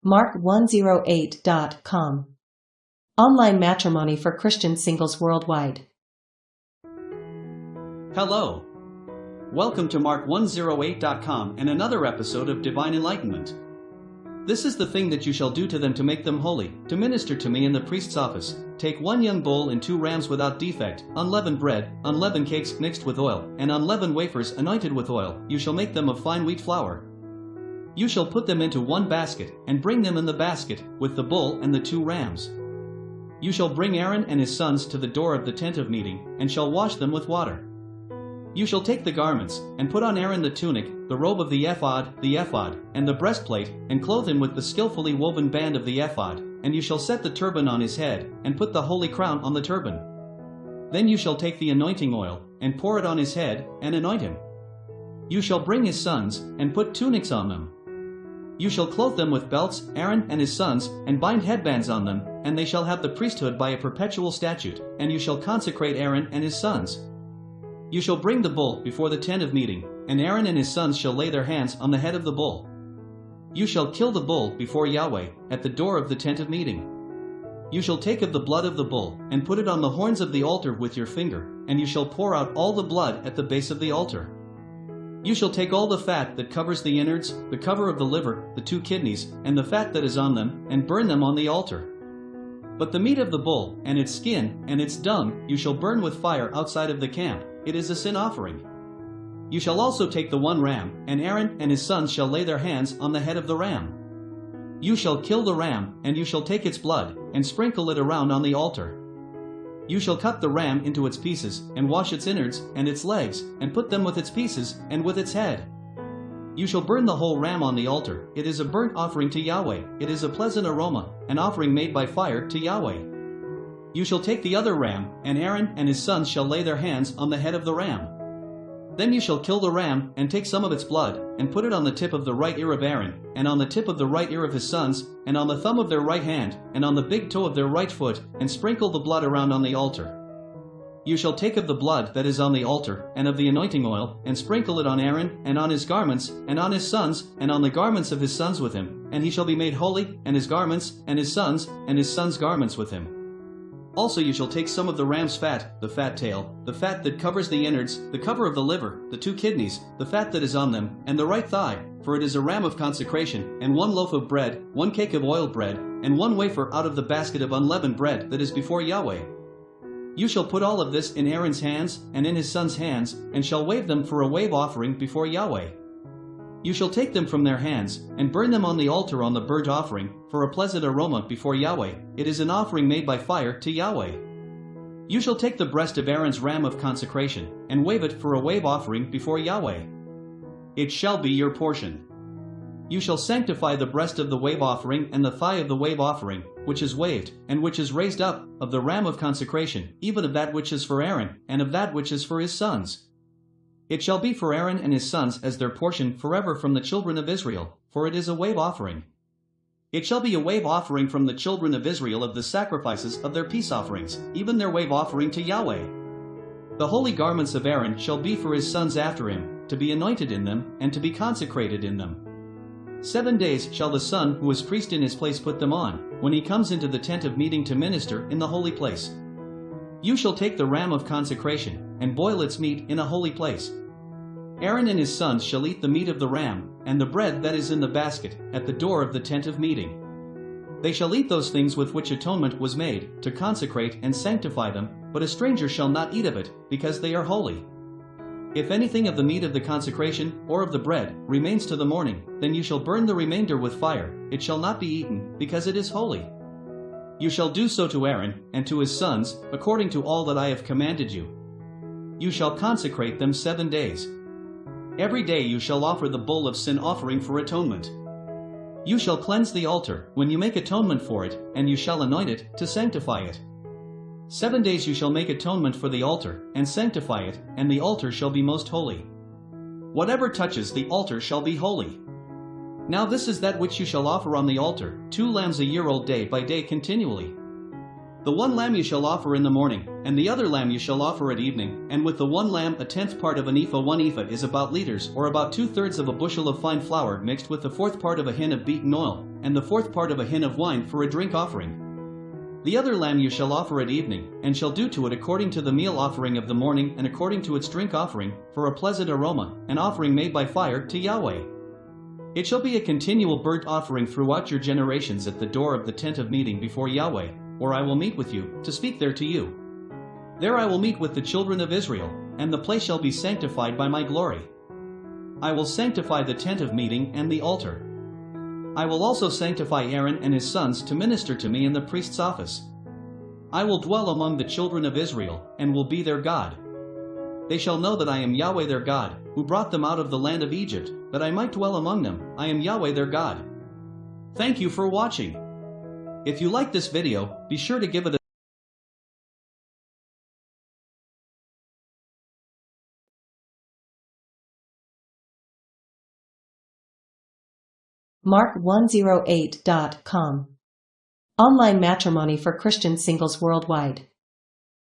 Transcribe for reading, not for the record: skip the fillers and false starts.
Mark108.com. Online matrimony for Christian singles worldwide. Hello. Welcome to Mark108.com and another episode of Divine Enlightenment. This is the thing that you shall do to them to make them holy, to minister to me in the priest's office. Take 1 young bull and 2 rams without defect, unleavened bread, unleavened cakes mixed with oil, and unleavened wafers anointed with oil. You shall make them of fine wheat flour. You shall put them into 1 basket, and bring them in the basket, with the bull and the 2 rams. You shall bring Aaron and his sons to the door of the tent of meeting, and shall wash them with water. You shall take the garments, and put on Aaron the tunic, the robe of the ephod, and the breastplate, and clothe him with the skillfully woven band of the ephod, and you shall set the turban on his head, and put the holy crown on the turban. Then you shall take the anointing oil, and pour it on his head, and anoint him. You shall bring his sons, and put tunics on them. You shall clothe them with belts, Aaron and his sons, and bind headbands on them, and they shall have the priesthood by a perpetual statute, and you shall consecrate Aaron and his sons. You shall bring the bull before the tent of meeting, and Aaron and his sons shall lay their hands on the head of the bull. You shall kill the bull before Yahweh, at the door of the tent of meeting. You shall take of the blood of the bull, and put it on the horns of the altar with your finger, and you shall pour out all the blood at the base of the altar. You shall take all the fat that covers the innards, the cover of the liver, the 2 kidneys, and the fat that is on them, and burn them on the altar. But the meat of the bull, and its skin, and its dung, you shall burn with fire outside of the camp. It is a sin offering. You shall also take the 1 ram, and Aaron and his sons shall lay their hands on the head of the ram. You shall kill the ram, and you shall take its blood, and sprinkle it around on the altar. You shall cut the ram into its pieces, and wash its innards, and its legs, and put them with its pieces, and with its head. You shall burn the whole ram on the altar. It is a burnt offering to Yahweh. It is a pleasant aroma, an offering made by fire to Yahweh. You shall take the other ram, and Aaron and his sons shall lay their hands on the head of the ram. Then you shall kill the ram, and take some of its blood, and put it on the tip of the right ear of Aaron, and on the tip of the right ear of his sons, and on the thumb of their right hand, and on the big toe of their right foot, and sprinkle the blood around on the altar. You shall take of the blood that is on the altar, and of the anointing oil, and sprinkle it on Aaron, and on his garments, and on his sons, and on the garments of his sons with him, and he shall be made holy, and his garments, and his sons' garments with him. Also you shall take some of the ram's fat, the fat tail, the fat that covers the innards, the cover of the liver, the 2 kidneys, the fat that is on them, and the right thigh, for it is a ram of consecration, and 1 loaf of bread, 1 cake of oiled bread, and 1 wafer out of the basket of unleavened bread that is before Yahweh. You shall put all of this in Aaron's hands, and in his sons' hands, and shall wave them for a wave offering before Yahweh. You shall take them from their hands, and burn them on the altar on the burnt offering, for a pleasant aroma before Yahweh. It is an offering made by fire to Yahweh. You shall take the breast of Aaron's ram of consecration, and wave it for a wave offering before Yahweh. It shall be your portion. You shall sanctify the breast of the wave offering and the thigh of the wave offering, which is waved, and which is raised up, of the ram of consecration, even of that which is for Aaron, and of that which is for his sons. It shall be for Aaron and his sons as their portion forever from the children of Israel, for it is a wave offering. It shall be a wave offering from the children of Israel of the sacrifices of their peace offerings, even their wave offering to Yahweh. The holy garments of Aaron shall be for his sons after him, to be anointed in them, and to be consecrated in them. 7 days shall the son who is priest in his place put them on, when he comes into the tent of meeting to minister in the holy place. You shall take the ram of consecration, and boil its meat in a holy place. Aaron and his sons shall eat the meat of the ram, and the bread that is in the basket, at the door of the tent of meeting. They shall eat those things with which atonement was made, to consecrate and sanctify them, but a stranger shall not eat of it, because they are holy. If anything of the meat of the consecration, or of the bread, remains to the morning, then you shall burn the remainder with fire. It shall not be eaten, because it is holy. You shall do so to Aaron, and to his sons, according to all that I have commanded you. You shall consecrate them 7 days. Every day you shall offer the bull of sin offering for atonement. You shall cleanse the altar, when you make atonement for it, and you shall anoint it, to sanctify it. 7 days you shall make atonement for the altar, and sanctify it, and the altar shall be most holy. Whatever touches the altar shall be holy. Now this is that which you shall offer on the altar, 2 lambs a year old day by day continually. The 1 lamb you shall offer in the morning, and the other lamb you shall offer at evening, and with the 1 lamb 1/10 part of an ephah. 1 ephah is about liters, or about 2/3 of a bushel of fine flour mixed with the 1/4 part of a hin of beaten oil, and the fourth part of a hin of wine for a drink offering. The other lamb you shall offer at evening, and shall do to it according to the meal offering of the morning and according to its drink offering, for a pleasant aroma, an offering made by fire to Yahweh. It shall be a continual burnt offering throughout your generations at the door of the tent of meeting before Yahweh, where I will meet with you, to speak there to you. There I will meet with the children of Israel, and the place shall be sanctified by my glory. I will sanctify the tent of meeting and the altar. I will also sanctify Aaron and his sons to minister to me in the priest's office. I will dwell among the children of Israel, and will be their God. They shall know that I am Yahweh their God, who brought them out of the land of Egypt, that I might dwell among them. I am Yahweh their God. Thank you for watching. If you like this video, be sure to give it a Mark108.com. Online matrimony for Christian singles worldwide.